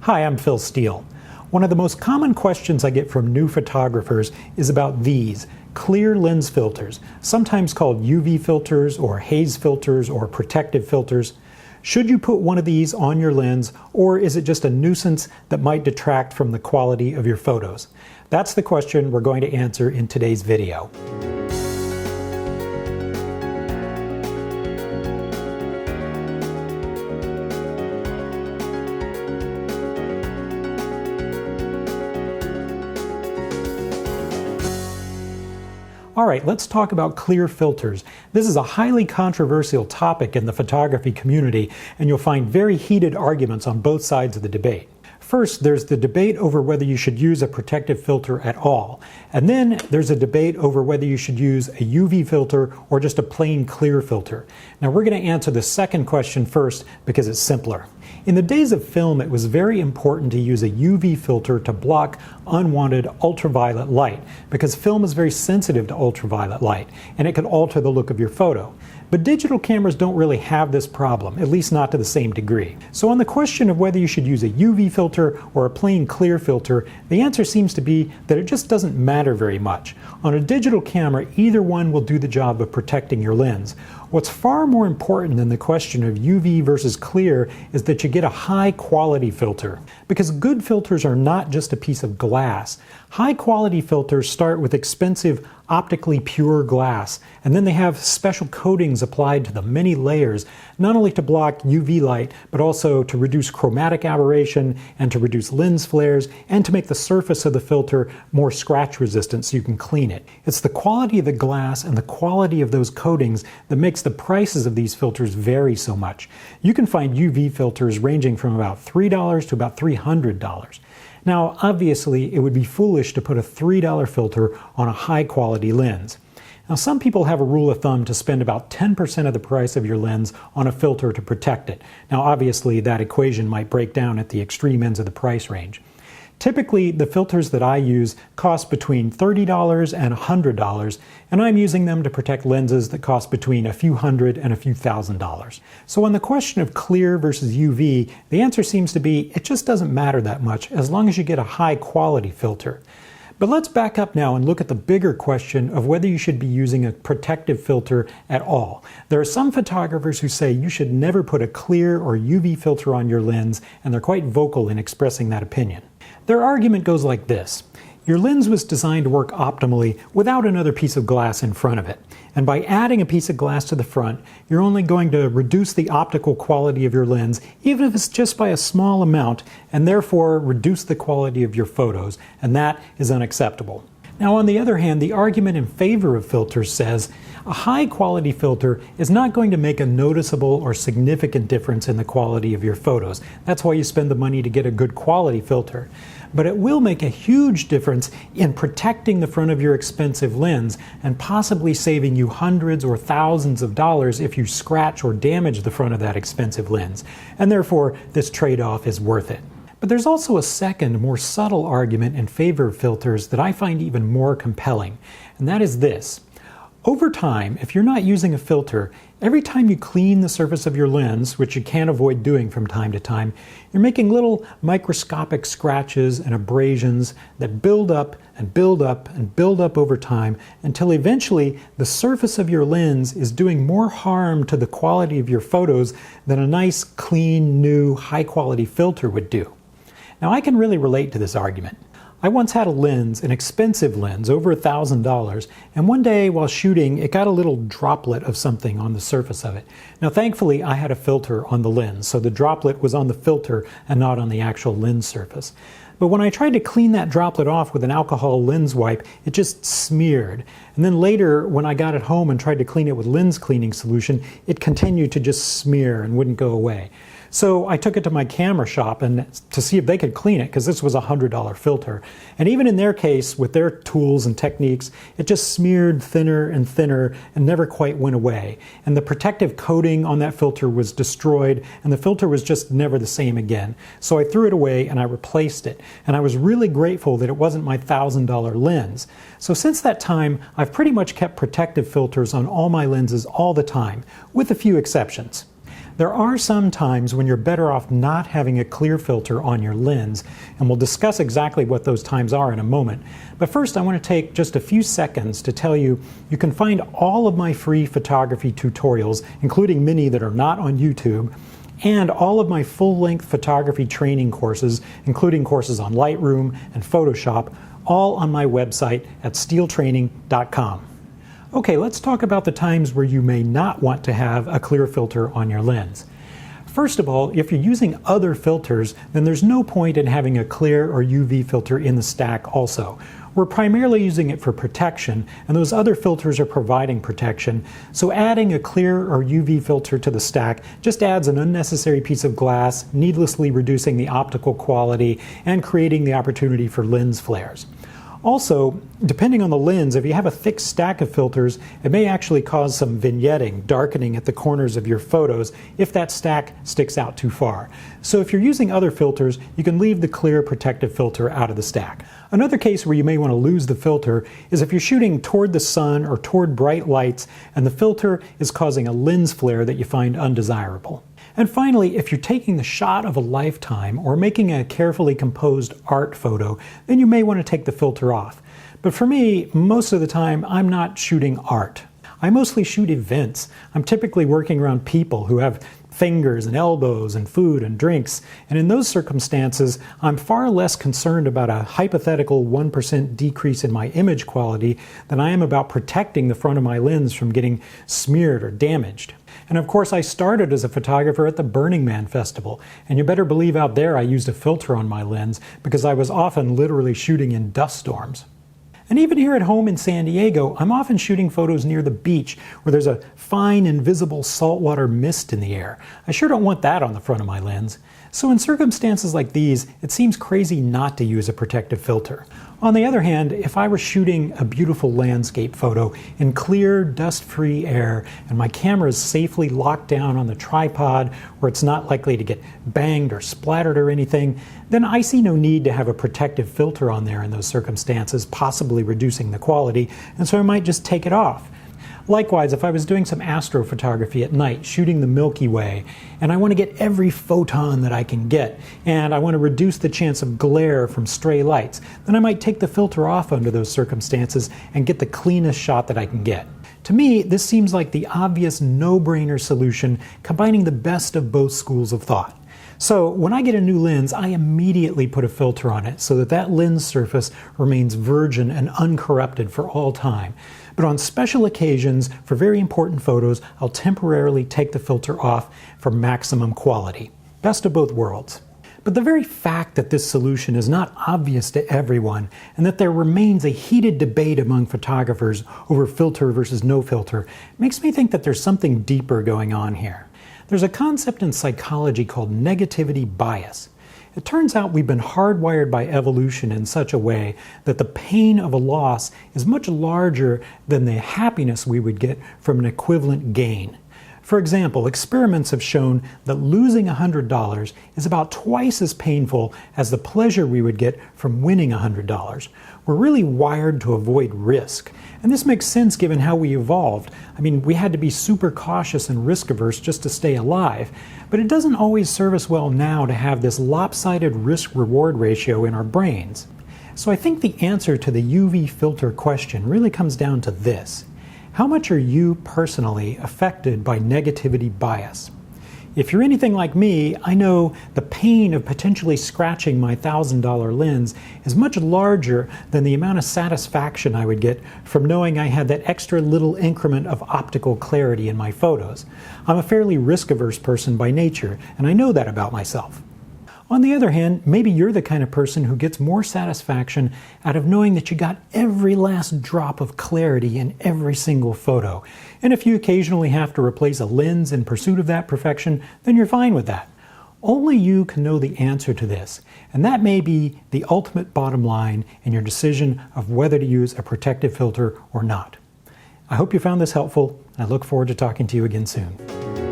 Hi, I'm Phil Steele. One of the most common questions I get from new photographers is about these clear lens filters, sometimes called UV filters or haze filters or protective filters. Should you put one of these on your lens, or is it just a nuisance that might detract from the quality of your photos? That's the question we're going to answer in today's video. Alright, let's talk about clear filters. This is a highly controversial topic in the photography community, and you'll find very heated arguments on both sides of the debate. First, there's the debate over whether you should use a protective filter at all. And then there's a debate over whether you should use a UV filter or just a plain clear filter. Now we're going to answer the second question first because it's simpler. In the days of film, it was very important to use a UV filter to block unwanted ultraviolet light, because film is very sensitive to ultraviolet light, and it can alter the look of your photo. But digital cameras don't really have this problem, at least not to the same degree. So on the question of whether you should use a UV filter or a plain clear filter, the answer seems to be that it just doesn't matter very much. On a digital camera, either one will do the job of protecting your lens. What's far more important than the question of UV versus clear is that you get a high quality filter. Because good filters are not just a piece of glass. High quality filters start with expensive optically pure glass, and then they have special coatings applied to them, many layers, not only to block UV light, but also to reduce chromatic aberration and to reduce lens flares and to make the surface of the filter more scratch resistant so you can clean it. It's the quality of the glass and the quality of those coatings that makes the prices of these filters vary so much. You can find UV filters ranging from about $3 to about $300. Now, obviously, it would be foolish to put a $3 filter on a high-quality lens. Now, some people have a rule of thumb to spend about 10% of the price of your lens on a filter to protect it. Now, obviously, that equation might break down at the extreme ends of the price range. Typically, the filters that I use cost between $30 and $100, and I'm using them to protect lenses that cost between a few hundred and a few $1,000s. So on the question of clear versus UV, the answer seems to be it just doesn't matter that much as long as you get a high quality filter. But let's back up now and look at the bigger question of whether you should be using a protective filter at all. There are some photographers who say you should never put a clear or UV filter on your lens, and they're quite vocal in expressing that opinion. Their argument goes like this. Your lens was designed to work optimally without another piece of glass in front of it. And by adding a piece of glass to the front, you're only going to reduce the optical quality of your lens, even if it's just by a small amount, and therefore reduce the quality of your photos, and that is unacceptable. Now, on the other hand, the argument in favor of filters says a high-quality filter is not going to make a noticeable or significant difference in the quality of your photos. That's why you spend the money to get a good quality filter. But it will make a huge difference in protecting the front of your expensive lens and possibly saving you hundreds or thousands of dollars if you scratch or damage the front of that expensive lens. And therefore, this trade-off is worth it. But there's also a second, more subtle argument in favor of filters that I find even more compelling, and that is this. Over time, if you're not using a filter, every time you clean the surface of your lens, which you can't avoid doing from time to time, you're making little microscopic scratches and abrasions that build up and build up and build up over time until eventually the surface of your lens is doing more harm to the quality of your photos than a nice, clean, new, high-quality filter would do. Now, I can really relate to this argument. I once had a lens, an expensive lens, over $1,000, and one day while shooting, it got a little droplet of something on the surface of it. Now, thankfully, I had a filter on the lens, so the droplet was on the filter and not on the actual lens surface. But when I tried to clean that droplet off with an alcohol lens wipe, it just smeared. And then later, when I got it home and tried to clean it with lens cleaning solution, it continued to just smear and wouldn't go away. So I took it to my camera shop to see if they could clean it, because this was a $100 filter. And even in their case, with their tools and techniques, it just smeared thinner and thinner and never quite went away. And the protective coating on that filter was destroyed, and the filter was just never the same again. So I threw it away and I replaced it. And I was really grateful that it wasn't my $1,000 lens. So since that time, I've pretty much kept protective filters on all my lenses all the time, with a few exceptions. There are some times when you're better off not having a clear filter on your lens, and we'll discuss exactly what those times are in a moment. But first, I want to take just a few seconds to tell you you can find all of my free photography tutorials, including many that are not on YouTube, and all of my full-length photography training courses, including courses on Lightroom and Photoshop, all on my website at steeltraining.com. Okay, let's talk about the times where you may not want to have a clear filter on your lens. First of all, if you're using other filters, then there's no point in having a clear or UV filter in the stack also. We're primarily using it for protection, and those other filters are providing protection, so adding a clear or UV filter to the stack just adds an unnecessary piece of glass, needlessly reducing the optical quality and creating the opportunity for lens flares. Also, depending on the lens, if you have a thick stack of filters, it may actually cause some vignetting, darkening at the corners of your photos if that stack sticks out too far. So if you're using other filters, you can leave the clear protective filter out of the stack. Another case where you may want to lose the filter is if you're shooting toward the sun or toward bright lights and the filter is causing a lens flare that you find undesirable. And finally, if you're taking the shot of a lifetime or making a carefully composed art photo, then you may want to take the filter off. But for me, most of the time, I'm not shooting art. I mostly shoot events. I'm typically working around people who have fingers and elbows and food and drinks, and in those circumstances, I'm far less concerned about a hypothetical 1% decrease in my image quality than I am about protecting the front of my lens from getting smeared or damaged. And of course, I started as a photographer at the Burning Man Festival, and you better believe out there I used a filter on my lens because I was often literally shooting in dust storms. And even here at home in San Diego, I'm often shooting photos near the beach where there's a fine, invisible saltwater mist in the air. I sure don't want that on the front of my lens. So in circumstances like these, it seems crazy not to use a protective filter. On the other hand, if I were shooting a beautiful landscape photo in clear, dust-free air, and my camera is safely locked down on the tripod where it's not likely to get banged or splattered or anything, then I see no need to have a protective filter on there in those circumstances, possibly reducing the quality, and so I might just take it off. Likewise, if I was doing some astrophotography at night, shooting the Milky Way, and I want to get every photon that I can get, and I want to reduce the chance of glare from stray lights, then I might take the filter off under those circumstances and get the cleanest shot that I can get. To me, this seems like the obvious no-brainer solution, combining the best of both schools of thought. So when I get a new lens, I immediately put a filter on it so that that lens surface remains virgin and uncorrupted for all time. But on special occasions, for very important photos, I'll temporarily take the filter off for maximum quality. Best of both worlds. But the very fact that this solution is not obvious to everyone, and that there remains a heated debate among photographers over filter versus no filter, makes me think that there's something deeper going on here. There's a concept in psychology called negativity bias. It turns out we've been hardwired by evolution in such a way that the pain of a loss is much larger than the happiness we would get from an equivalent gain. For example, experiments have shown that losing $100 is about twice as painful as the pleasure we would get from winning $100. We're really wired to avoid risk. And this makes sense given how we evolved. I mean, we had to be super cautious and risk-averse just to stay alive. But it doesn't always serve us well now to have this lopsided risk-reward ratio in our brains. So I think the answer to the UV filter question really comes down to this. How much are you personally affected by negativity bias? If you're anything like me, I know the pain of potentially scratching my $1,000 lens is much larger than the amount of satisfaction I would get from knowing I had that extra little increment of optical clarity in my photos. I'm a fairly risk-averse person by nature, and I know that about myself. On the other hand, maybe you're the kind of person who gets more satisfaction out of knowing that you got every last drop of clarity in every single photo. And if you occasionally have to replace a lens in pursuit of that perfection, then you're fine with that. Only you can know the answer to this, and that may be the ultimate bottom line in your decision of whether to use a protective filter or not. I hope you found this helpful, and I look forward to talking to you again soon.